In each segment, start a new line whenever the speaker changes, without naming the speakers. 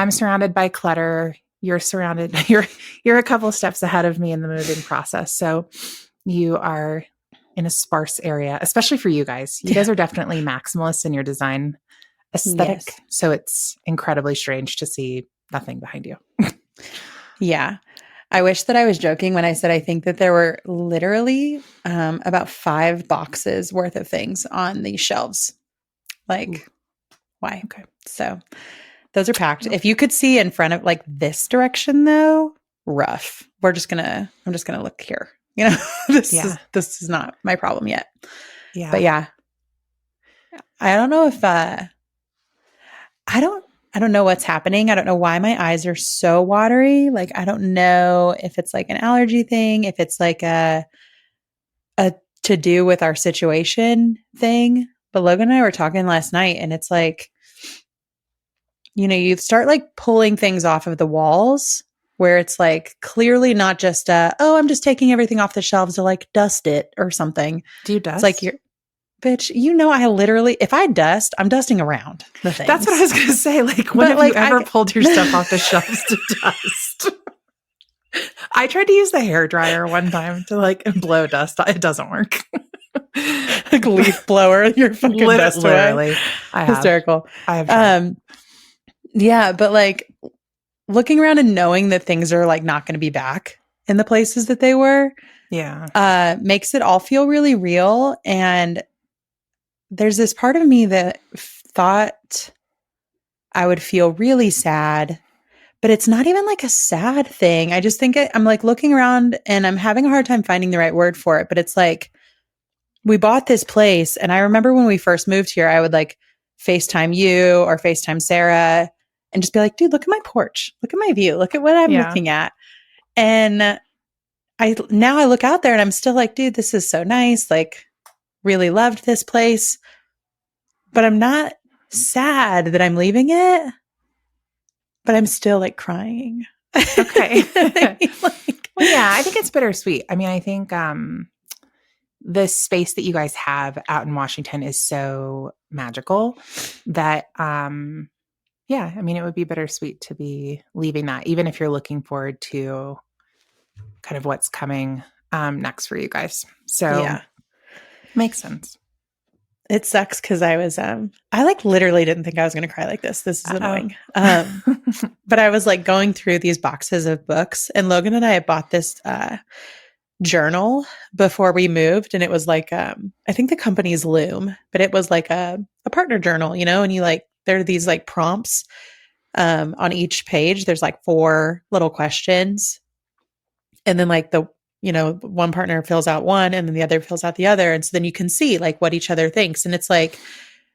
I'm surrounded by clutter. You're surrounded. You're a couple steps ahead of me in the moving process. So you are in a sparse area, especially for you guys. You guys are definitely maximalists in your design aesthetic.
Yes.
So it's incredibly strange to see nothing behind you.
Yeah. I wish that I was joking when I said I think that there were literally about 5 boxes worth of things on these shelves. Like,
Ooh.
why?
Okay.
So those are packed. If you could see in front of like this direction though, rough. I'm just gonna look here. You know, this is not my problem yet.
Yeah.
But yeah. I don't know if I don't know what's happening. I don't know why my eyes are so watery. Like, I don't know if it's like an allergy thing, if it's like a to do with our situation thing. But Logan and I were talking last night and it's like, you know, you start like pulling things off of the walls where it's like clearly not just oh, I'm just taking everything off the shelves to like dust it or something.
Do you dust?
It's like bitch, you know, I literally, if I dust, I'm dusting around the things.
That's what I was going to say. Like, when have you ever pulled your stuff off the shelves to dust? I tried to use the hairdryer one time to like blow dust. It doesn't work.
Like leaf blower, your fucking dust
literally.
away.
I have.
Hysterical.
I have.
Yeah, but like looking around and knowing that things are like not going to be back in the places that they were, makes it all feel really real. And there's this part of me that thought I would feel really sad, but it's not even like a sad thing. I just think I'm like looking around and I'm having a hard time finding the right word for it. But it's like, we bought this place. And I remember when we first moved here, I would like FaceTime you or FaceTime Sarah and just be like, dude, look at my porch. Look at my view. Look at what I'm looking at. And now I look out there and I'm still like, dude, this is so nice. Like, really loved this place. But I'm not sad that I'm leaving it. But I'm still like crying.
Okay. Well, yeah, I think it's bittersweet. I mean, I think the space that you guys have out in Washington is so magical that, yeah, I mean, it would be bittersweet to be leaving that, even if you're looking forward to kind of what's coming next for you guys. So
yeah,
makes sense.
It sucks because I was, I like literally didn't think I was going to cry like this. This is annoying. But I was like going through these boxes of books and Logan and I had bought this journal before we moved. And it was like, I think the company's Loom, but it was like a partner journal, you know, and you like, there are these like prompts on each page. There's like 4 little questions. And then like you know, one partner fills out one and then the other fills out the other. And so then you can see like what each other thinks. And it's like,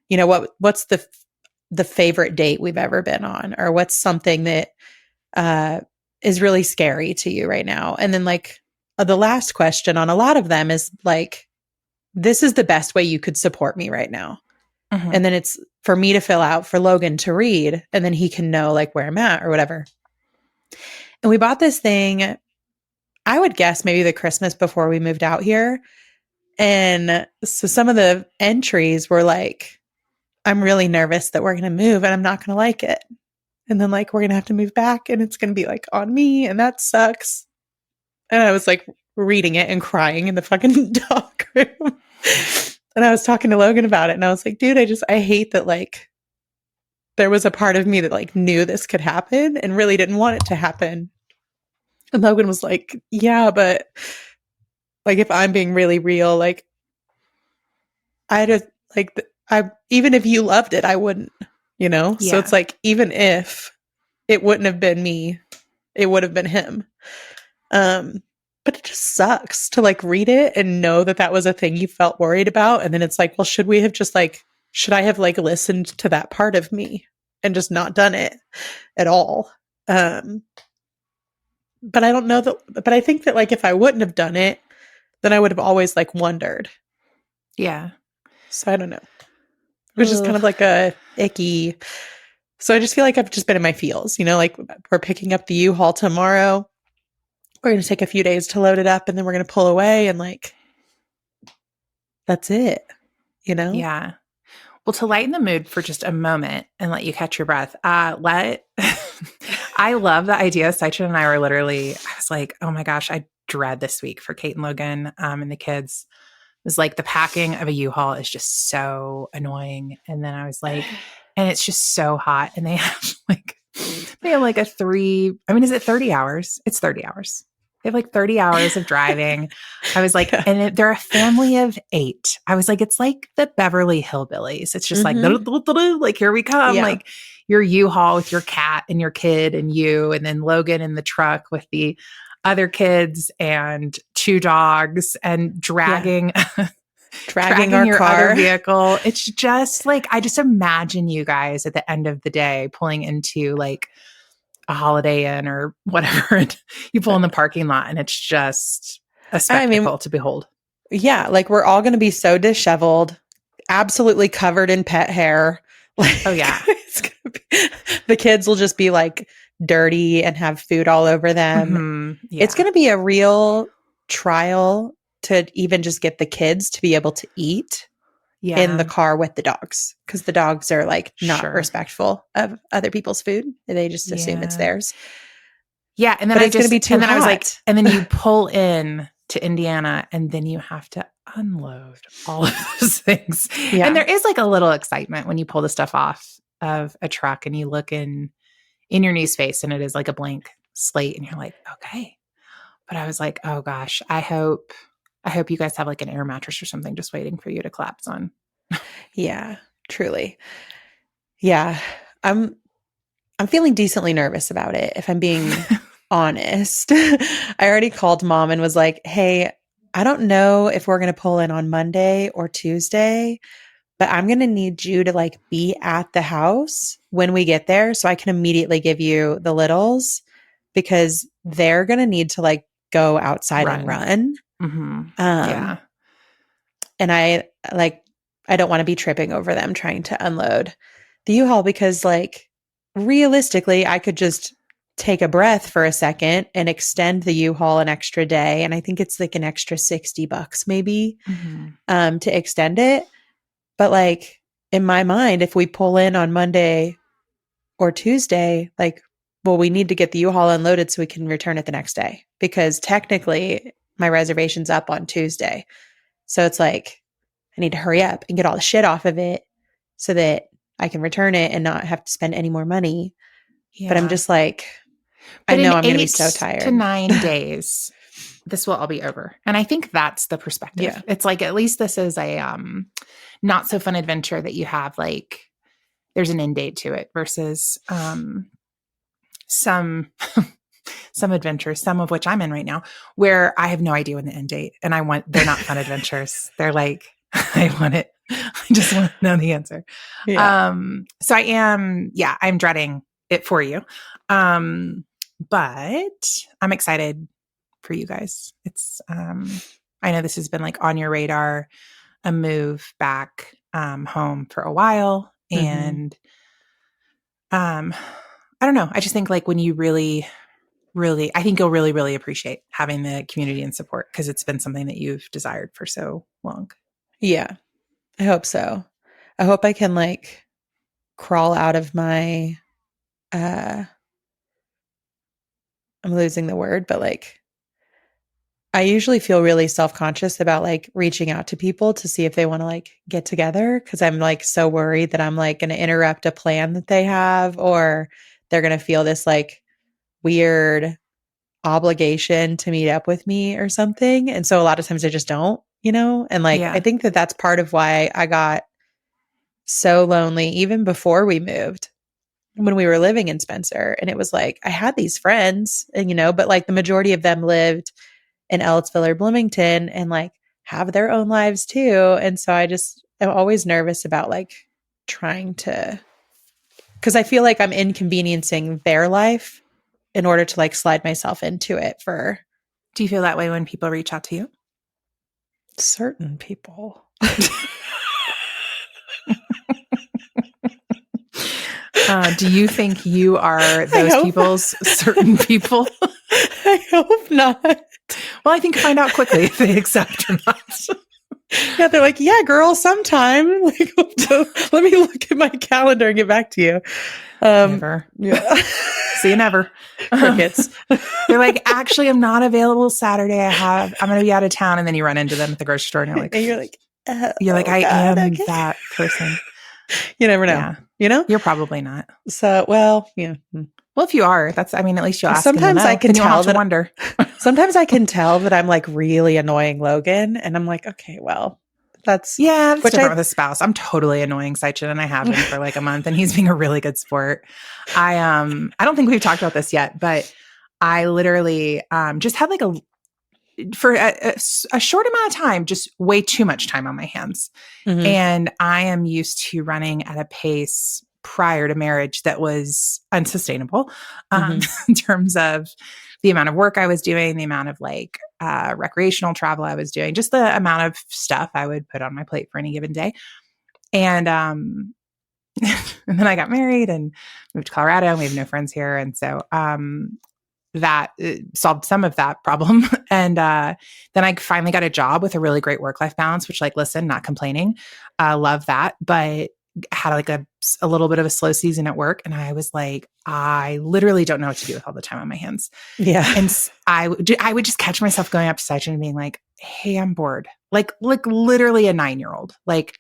you know, what's the favorite date we've ever been on, or what's something that is really scary to you right now. And then like the last question on a lot of them is like, this is the best way you could support me right now. Mm-hmm. And then it's for me to fill out, for Logan to read, and then he can know like where I'm at or whatever. And we bought this thing, I would guess maybe the Christmas before we moved out here. And so some of the entries were like, I'm really nervous that we're going to move and I'm not going to like it. And then like, we're going to have to move back and it's going to be like on me and that sucks. And I was like reading it and crying in the fucking dog room. And I was talking to Logan about it and I was like, dude, I hate that like there was a part of me that like knew this could happen and really didn't want it to happen. And Logan was like, yeah, but like, if I'm being really real, like, I just like, even if you loved it, I wouldn't, you know? Yeah. So it's like, even if it wouldn't have been me, it would have been him. But it just sucks to like read it and know that that was a thing you felt worried about. And then it's like, well, should I have like listened to that part of me and just not done it at all? But I don't know but I think that like if I wouldn't have done it, then I would have always like wondered.
Yeah.
So I don't know. It was just kind of like a icky. So I just feel like I've just been in my feels, you know, like we're picking up the U-Haul tomorrow. We're going to take a few days to load it up and then we're going to pull away and like, that's it, you know?
Yeah. Well, to lighten the mood for just a moment and let you catch your breath, I love the idea. Saichen and I were literally, I was like, oh my gosh, I dread this week for Kate and Logan and the kids. It was like the packing of a U-Haul is just so annoying. And then I was like, and it's just so hot. And they have like a is it 30 hours? It's 30 hours. They have like 30 hours of driving. I was like, and they're a family of 8. I was like, it's like the Beverly Hillbillies. It's just like, here we come.
Yeah.
Like your U-Haul with your cat and your kid and you, and then Logan in the truck with the other kids and 2 dogs and dragging
our
your
car.
other vehicle. It's just like, I just imagine you guys at the end of the day pulling into like a Holiday Inn or whatever. And you pull in the parking lot and it's just a spectacle to behold.
Yeah. Like we're all going to be so disheveled, absolutely covered in pet hair. Like,
oh yeah.
The kids will just be like dirty and have food all over them.
Mm-hmm. Yeah.
It's going to be a real trial to even just get the kids to be able to eat in the car with the dogs, because the dogs are like not respectful of other people's food. They just assume it's theirs.
Yeah. And then
it's going to be too hot.
I was like, and then you pull in to Indiana and then you have to unload all of those things. Yeah. And there is like a little excitement when you pull the stuff off of a truck and you look in your niece's face and it is like a blank slate and you're like, okay. But I was like, oh gosh, I hope you guys have like an air mattress or something just waiting for you to collapse on.
Yeah, truly. Yeah. I'm feeling decently nervous about it, if I'm being honest. I already called mom and was like, hey, I don't know if we're going to pull in on Monday or Tuesday, but I'm going to need you to like be at the house when we get there so I can immediately give you the littles, because they're going to need to like go outside and run.
Mm-hmm.
And I don't want to be tripping over them trying to unload the U-Haul, because like realistically I could just take a breath for a second and extend the U-Haul an extra day. And I think it's like an extra $60 maybe to extend it. But like in my mind, if we pull in on Monday or Tuesday, like, well, we need to get the U-Haul unloaded so we can return it the next day, because technically my reservation's up on Tuesday. So it's like, I need to hurry up and get all the shit off of it so that I can return it and not have to spend any more money. Yeah. But I'm just like, I know I'm going to be so tired.
8 to 9 days, this will all be over. And I think that's the perspective. Yeah. It's like, at least this is a not so fun adventure that you have like, there's an end date to it versus some adventures, some of which I'm in right now, where I have no idea when the end date, and they're not fun adventures. They're like, I want it. I just want to know the answer. Yeah. So I'm dreading it for you. But I'm excited for you guys. It's, I know this has been like on your radar, a move back, home for a while. And, I don't know. I just think like when you really, I think you'll really, really appreciate having the community and support, because it's been something that you've desired for so long.
Yeah, I hope so. I hope I can like crawl out of my, I'm losing the word, but like, I usually feel really self-conscious about like reaching out to people to see if they want to like get together, because I'm like so worried that I'm like going to interrupt a plan that they have, or they're going to feel this like weird obligation to meet up with me or something. And so a lot of times I just don't, and like, I think that that's part of why I got so lonely even before we moved, when we were living in Spencer. And it was like, I had these friends and, but like the majority of them lived in Ellettsville or Bloomington and like have their own lives too. And so I'm always nervous about like trying to, because I feel like I'm inconveniencing their life in order to like slide myself into it for.
Do you feel that way when people reach out to you?
Certain people.
Do you think you are those people's certain people?
I hope not.
Well, I think find out quickly if they accept or not.
Yeah, they're like, yeah, girl, sometime. Like, let me look at my calendar and get back to you.
Never.
Yeah.
See you never.
Crickets.
They're like, actually, I'm not available Saturday. I'm going to be out of town. And then you run into them at the grocery store and you're like, I am
okay.
that person.
You never know.
Yeah.
You know?
You're probably not.
So, well, yeah.
Well, if you are, at least you'll ask.
Sometimes I can tell that
wonder.
Sometimes I can tell that I'm like really annoying Logan, and I'm like, okay, well, that's
different with a spouse. I'm totally annoying Saichin, and I have been for like a month, and he's being a really good sport. I don't think we've talked about this yet, but I literally just had like for a short amount of time, just way too much time on my hands.
Mm-hmm.
And I am used to running at a pace prior to marriage that was unsustainable in terms of the amount of work I was doing, the amount of like recreational travel I was doing, just the amount of stuff I would put on my plate for any given day. And and then I got married and moved to Colorado, and we have no friends here. And so that solved some of that problem. And then I finally got a job with a really great work-life balance, which like, listen, not complaining. Love that. But had like a little bit of a slow season at work. And I was like, I literally don't know what to do with all the time on my hands.
Yeah.
And I would just catch myself going up to Saichin and being like, hey, I'm bored. Like literally a 9-year-old. Like,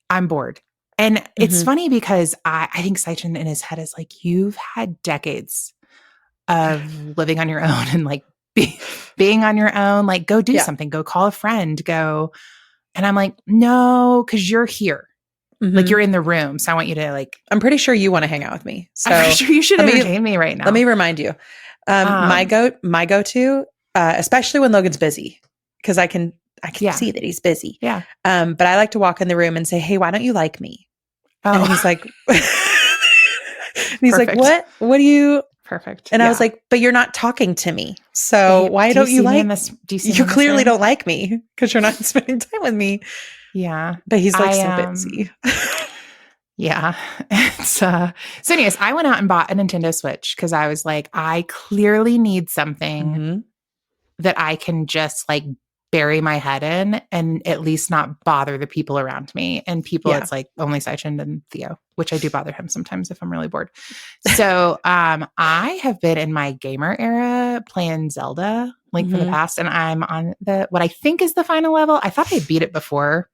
I'm bored. And it's funny because I think Saichin in his head is like, you've had decades of living on your own and like being on your own, like go do something, go call a friend, go. And I'm like, no, because you're here. Like you're in the room. So I want you to like,
I'm pretty sure you want to hang out with me. So
I'm sure you should entertain me right now.
Let me remind you. My go-to, especially when Logan's busy, because I can see that he's busy.
Yeah.
But I like to walk in the room and say, hey, why don't you like me?
Oh.
And he's like, like, what? What do you?
Perfect.
And I was like, but you're not talking to me. So why don't you like
this?
You clearly don't like me because you're not spending time with me.
Yeah.
But he's like so busy.
Yeah. So anyways, I went out and bought a Nintendo Switch because I was like, I clearly need something that I can just like bury my head in and at least not bother the people around me. And people, it's like only Saichin and Theo, which I do bother him sometimes if I'm really bored. So I have been in my gamer era playing Zelda like for the past, and I'm on what I think is the final level. I thought I beat it before.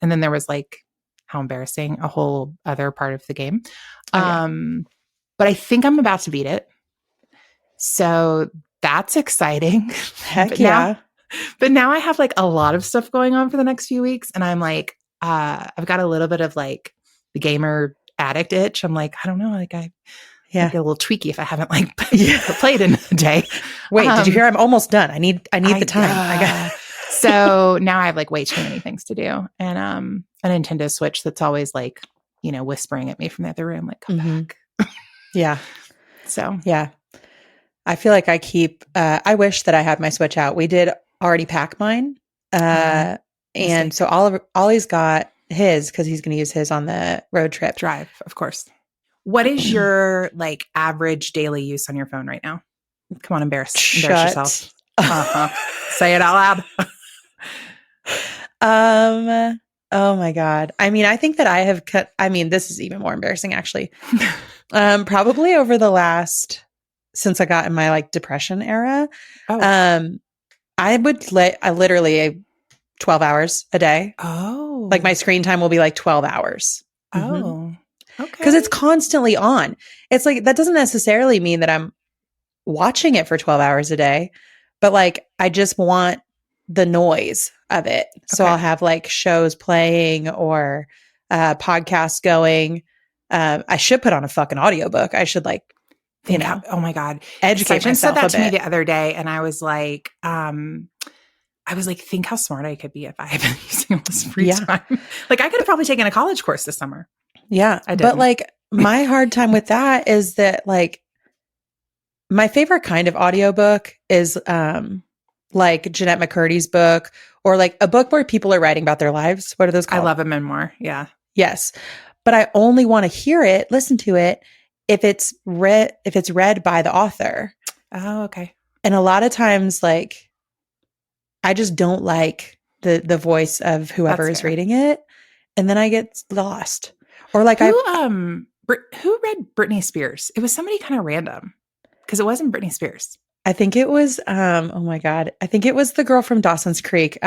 And then there was like, how embarrassing, a whole other part of the game. But I think I'm about to beat it. So that's exciting.
Heck yeah.
But now I have like a lot of stuff going on for the next few weeks. And I'm like, I've got a little bit of like the gamer addict itch. I'm like, I don't know. Like I get a little tweaky if I haven't like played in a day.
Wait, did you hear? I'm almost done. I need the time.
So now I have like way too many things to do. And a Nintendo Switch that's always like, whispering at me from the other room, like, come back.
Yeah.
So
yeah. I feel like I wish that I had my Switch out. We did already pack mine. And so Ollie's got his because he's going to use his on the road trip.
Drive, of course. What is your like average daily use on your phone right now? Come on, embarrass yourself. Say it out
loud. Oh my God. I mean, I think that I have cut. I mean, this is even more embarrassing actually. Probably over the last, since I got in my like depression era, I literally 12 hours a day.
Oh,
like my screen time will be like 12 hours.
Oh, okay.
Because it's constantly on. It's like, that doesn't necessarily mean that I'm watching it for 12 hours a day, but like, I just want the noise of it. So I'll have like shows playing or podcasts going. I should put on a fucking audiobook. I should like,
oh my God,
educate myself.
Said that to me the other day, and I was like, think how smart I could be if I had been using all this free time. Like I could have probably taken a college course this summer.
Yeah, I did. But like my hard time with that is that like my favorite kind of audiobook is like Jeanette McCurdy's book or like a book where people are writing about their lives. What are those called?
I love a memoir. Yeah.
Yes. But I only want to listen to it if it's read by the author.
Oh, okay.
And a lot of times like I just don't like the voice of whoever is reading it. And then I get lost. Or like
Who read Britney Spears? It was somebody kind of random because it wasn't Britney Spears.
I think it was, oh my God. I think it was the girl from Dawson's Creek.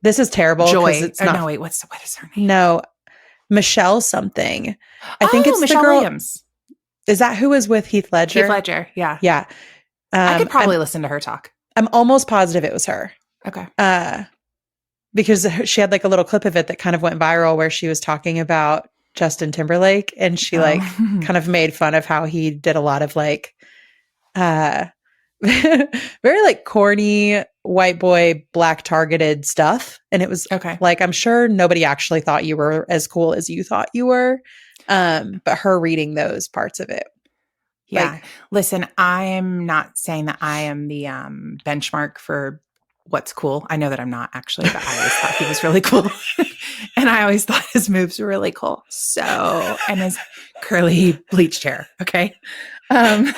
This is terrible because
Joy.
it's not.
No, wait, what is her name?
No, Michelle something. I think
Oh,
it's
Michelle
the girl.
Williams.
Is that who was with Heath Ledger?
Heath Ledger, yeah.
Yeah.
I could probably listen to her talk.
I'm almost positive it was her.
Okay.
Because she had like a little clip of it that kind of went viral where she was talking about Justin Timberlake and she like kind of made fun of how he did a lot of like very like corny white boy black targeted stuff. And it was like, I'm sure nobody actually thought you were as cool as you thought you were. But her reading those parts of it.
Yeah.
Like,
listen, I am not saying that I am the benchmark for what's cool. I know that I'm not actually, but I always thought he was really cool. And I always thought his moves were really cool. So, and his curly bleached hair. Okay.
I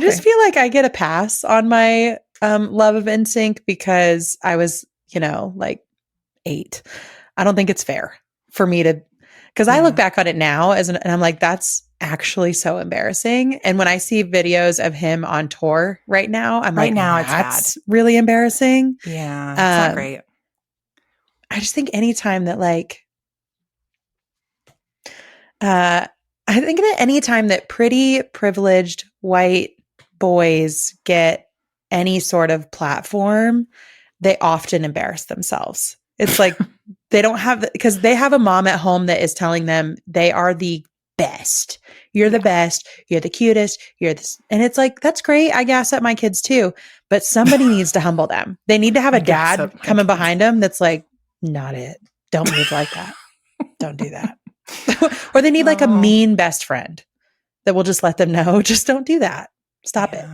just feel like I get a pass on my love of NSYNC because I was, like 8. I don't think it's fair for me to, because I look back on it now and I'm like, that's actually so embarrassing. And when I see videos of him on tour right now, I'm like, that's really embarrassing.
Yeah, it's not great.
I just think anytime that like, I think that anytime that pretty privileged white boys get any sort of platform, they often embarrass themselves. It's like they don't have, because they have a mom at home that is telling them they are the best. You're the best. You're the cutest. You're this. And it's like, that's great. I gas at my kids too, but somebody needs to humble them. They need to have a dad coming behind them that's like, not it. Don't move like that. Don't do that. Or they need like a mean best friend that will just let them know, just don't do that. Stop it.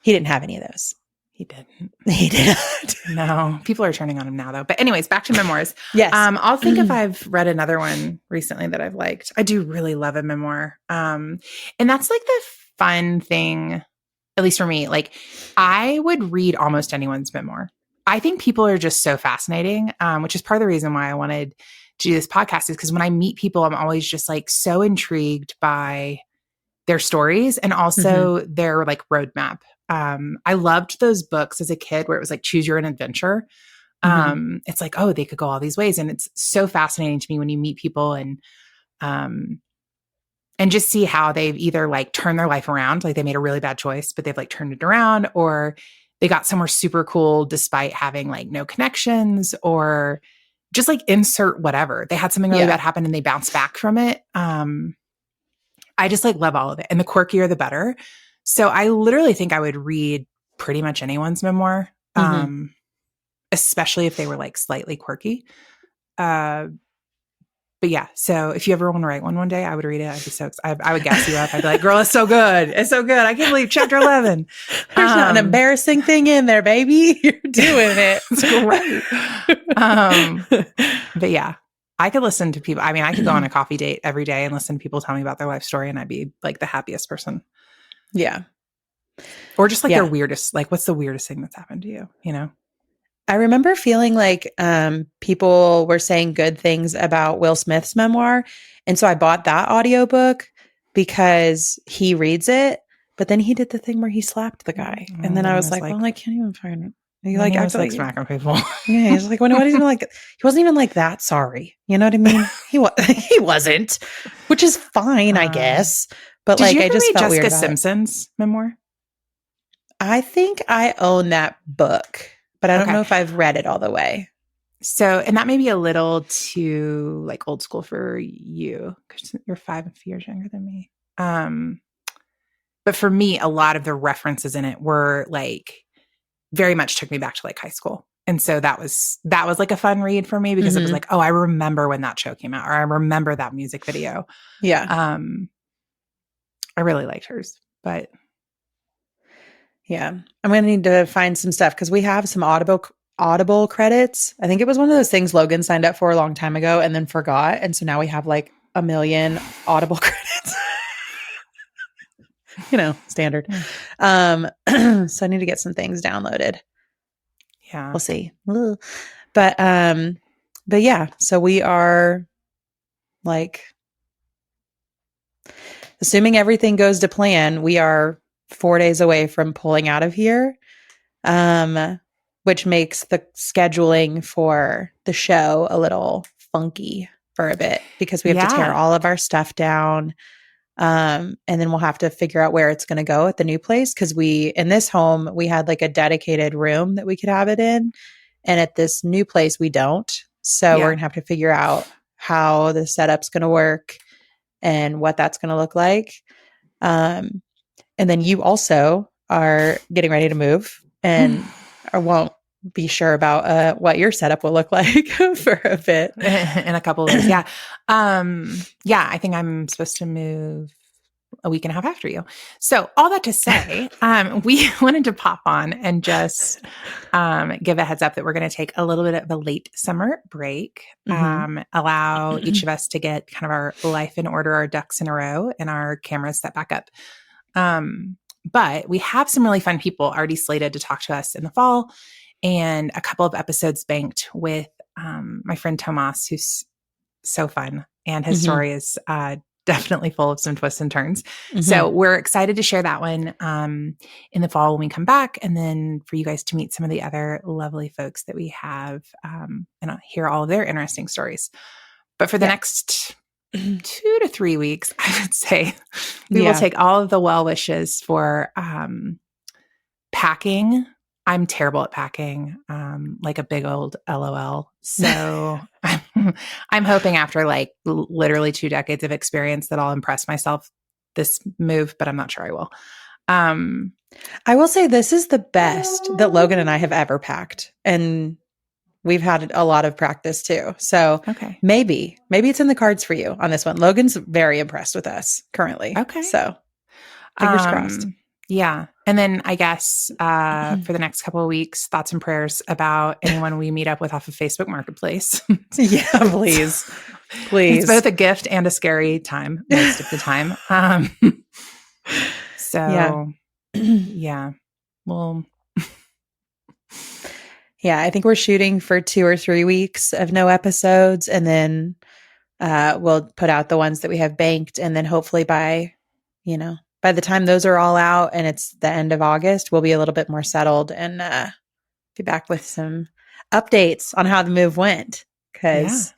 He didn't have any of those.
He didn't.
He didn't.
No. People are turning on him now, though. But anyways, back to memoirs.
Yes.
I'll think if I've read another one recently that I've liked. I do really love a memoir. And that's like the fun thing, at least for me. Like, I would read almost anyone's memoir. I think people are just so fascinating, which is part of the reason why I wanted to do this podcast, is because when I meet people, I'm always just like so intrigued by their stories and also their like roadmap. I loved those books as a kid where it was like choose your own adventure. It's like, oh, they could go all these ways. And it's so fascinating to me when you meet people and just see how they've either like turned their life around, like they made a really bad choice, but they've like turned it around, or they got somewhere super cool despite having like no connections, or just like insert whatever. They had something really bad happen and they bounced back from it. I just like love all of it. And the quirkier, the better. So I literally think I would read pretty much anyone's memoir, especially if they were like slightly quirky. But yeah, so if you ever want to write one day, I would read it. I'd be so excited. I would gas you up. I'd be like, girl, it's so good. It's so good. I can't believe chapter 11.
There's not an embarrassing thing in there, baby. You're doing it.
It's great. But yeah, I could listen to people. I mean, I could go on a coffee date every day and listen to people tell me about their life story, and I'd be like the happiest person.
Yeah.
Or just like their weirdest, like what's the weirdest thing that's happened to you, you know?
I remember feeling like people were saying good things about Will Smith's memoir. And so I bought that audiobook because he reads it, but then he did the thing where he slapped the guy. And then I was like, well, I can't even find it. He like acted like
smacking people.
Yeah, he's like, what is even like? He wasn't even like that sorry. You know what I mean? He wasn't, which is fine, I guess. But like, I just felt weird about
Jessica Simpson's memoir.
I think I own that book, but I don't know if I've read it all the way.
So, and that may be a little too like old school for you because you're 5 years younger than me. But for me, a lot of the references in it were like very much took me back to like high school. And so that was like a fun read for me because it was like, oh, I remember when that show came out, or I remember that music video.
Yeah.
I really liked hers, but
yeah, I'm going to need to find some stuff because we have some Audible credits. I think it was one of those things Logan signed up for a long time ago and then forgot. And so now we have like 1 million Audible credits. Standard. So I need to get some things downloaded.
Yeah.
We'll see. But yeah, so we are like assuming everything goes to plan, we are 4 days away from pulling out of here, which makes the scheduling for the show a little funky for a bit because we have to tear all of our stuff down. And then we'll have to figure out where it's going to go at the new place. Cause in this home, we had like a dedicated room that we could have it in. And at this new place, we don't. So we're going to have to figure out how the setup's going to work and what that's going to look like. And then you also are getting ready to move and I won't be sure about what your setup will look like for a bit.
In a couple of weeks. Yeah. I think I'm supposed to move a week and a half after you. So all that to say, we wanted to pop on and just give a heads up that we're going to take a little bit of a late summer break, allow each of us to get kind of our life in order, our ducks in a row, and our cameras set back up. But we have some really fun people already slated to talk to us in the fall, and a couple of episodes banked with my friend Tomas, who's so fun, and his story is definitely full of some twists and turns. So we're excited to share that one in the fall when we come back, and then for you guys to meet some of the other lovely folks that we have and hear all of their interesting stories. But for the next 2 to 3 weeks, I would say we will take all of the well wishes for packing. I'm terrible at packing, like a big old LOL. So I'm hoping after like literally 2 decades of experience that I'll impress myself this move, but I'm not sure I will.
I will say this is the best that Logan and I have ever packed. And we've had a lot of practice too. So maybe it's in the cards for you on this one. Logan's very impressed with us currently.
Okay.
So fingers crossed.
Yeah. And then I guess for the next couple of weeks, thoughts and prayers about anyone we meet up with off of Facebook Marketplace.
Yeah, please. Please.
It's both a gift and a scary time most of the time. Well,
yeah, I think we're shooting for 2 or 3 weeks of no episodes, and then we'll put out the ones that we have banked, and then hopefully by the time those are all out and it's the end of August, we'll be a little bit more settled and be back with some updates on how the move went. Because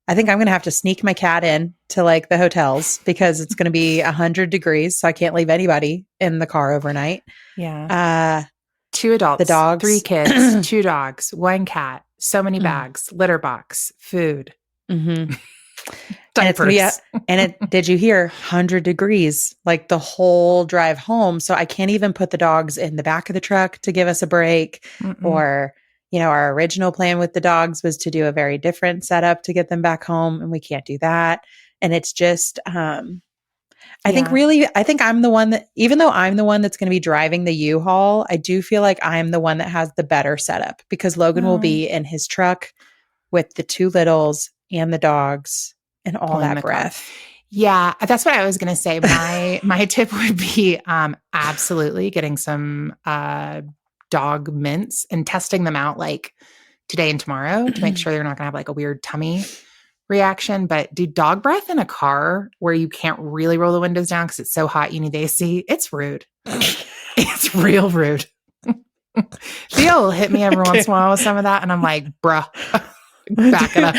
I think I'm going to have to sneak my cat in to like the hotels because it's going to be 100 degrees. So I can't leave anybody in the car overnight.
Yeah. 2 adults,
the dogs,
3 kids, 2 dogs, 1 cat, so many bags, litter box, food. Diapers.
Did you hear 100 degrees like the whole drive home? So I can't even put the dogs in the back of the truck to give us a break. Or, our original plan with the dogs was to do a very different setup to get them back home, and we can't do that. And it's just, I think I'm the one that, even though I'm the one that's going to be driving the U-Haul, I do feel like I'm the one that has the better setup because Logan will be in his truck with the 2 littles and the dogs and all that breath.
Yeah, that's what I was going to say. My tip would be absolutely getting some dog mints and testing them out like today and tomorrow to make sure they're not going to have like a weird tummy reaction. But do dog breath in a car where you can't really roll the windows down because it's so hot you need the AC? It's rude. It's real rude. Theo will hit me every once in a while with some of that, and I'm like, bruh. Back it up.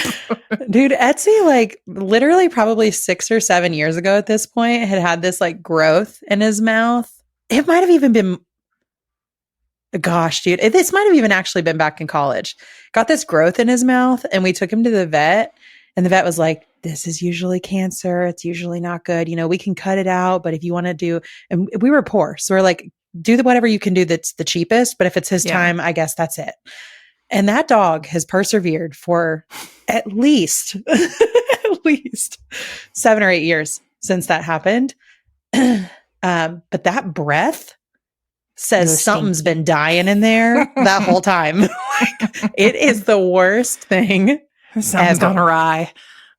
Dude, Etsy, like literally probably 6 or 7 years ago at this point, had this like growth in his mouth. It might have even been, gosh, dude, this might have even actually been back in college. Got this growth in his mouth, and we took him to the vet, and the vet was like, this is usually cancer. It's usually not good. We can cut it out, but if you want to do, and we were poor. So we're like, do whatever you can do that's the cheapest, but if it's his time, I guess that's it. And that dog has persevered for at least 7 or 8 years since that happened. But that breath says something's been dying in there that whole time. Like, it is the worst thing.
Something's gone awry.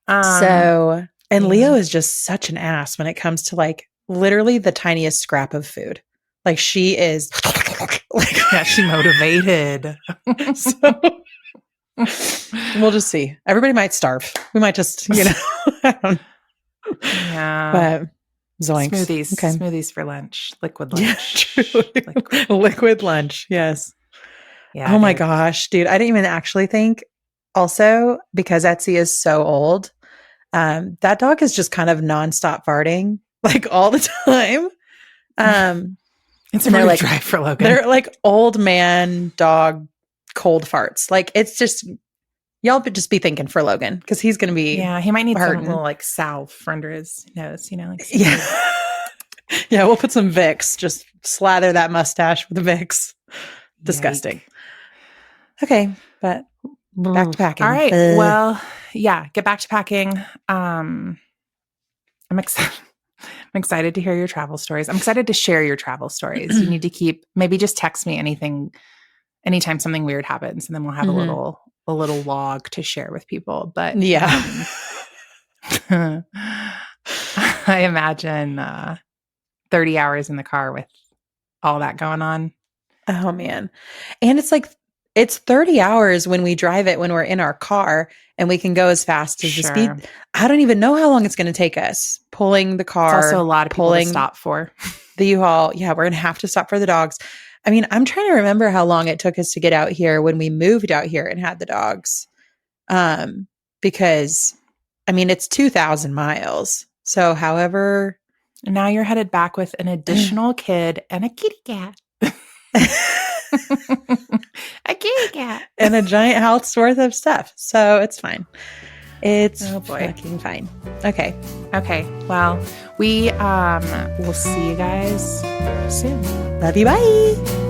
And Leo is just such an ass when it comes to like literally the tiniest scrap of food. Like she is like,
she motivated.
So we'll just see. Everybody might starve. We might just, I don't know.
Yeah.
Zoinks.
Smoothies.
Okay.
Smoothies for lunch. Liquid lunch.
Yeah, true. Liquid lunch. Yes.
Yeah.
Oh my gosh, dude. I didn't even actually think also because Etsy is so old. That dog is just kind of nonstop farting like all the time.
It's a really dry for Logan.
They're like old man dog cold farts. Like it's just y'all just be thinking for Logan because he's gonna be
he might need
hurting.
some little like salve under his nose, like
yeah, we'll put some Vicks, just slather that mustache with Vicks. Disgusting.
Yike.
Okay, but back to packing.
All right. Well, yeah, get back to packing. I'm excited to hear your travel stories. I'm excited to share your travel stories. You need to maybe just text me anytime something weird happens, and then we'll have a little log to share with people. But
yeah,
I imagine 30 hours in the car with all that going on.
Oh man. And it's 30 hours when we drive it when we're in our car and we can go as fast as the speed. I don't even know how long it's going to take us pulling the car.
It's also a lot of people to stop for.
The U-Haul. Yeah, we're going to have to stop for the dogs. I mean, I'm trying to remember how long it took us to get out here when we moved out here and had the dogs. Because I mean, it's 2,000 miles. So however.
Now you're headed back with an additional kid and a kitty cat. A kitty cat.
And a giant house worth of stuff. So it's fine. It's fucking fine. Okay.
Well, we will see you guys soon.
Love you. Bye.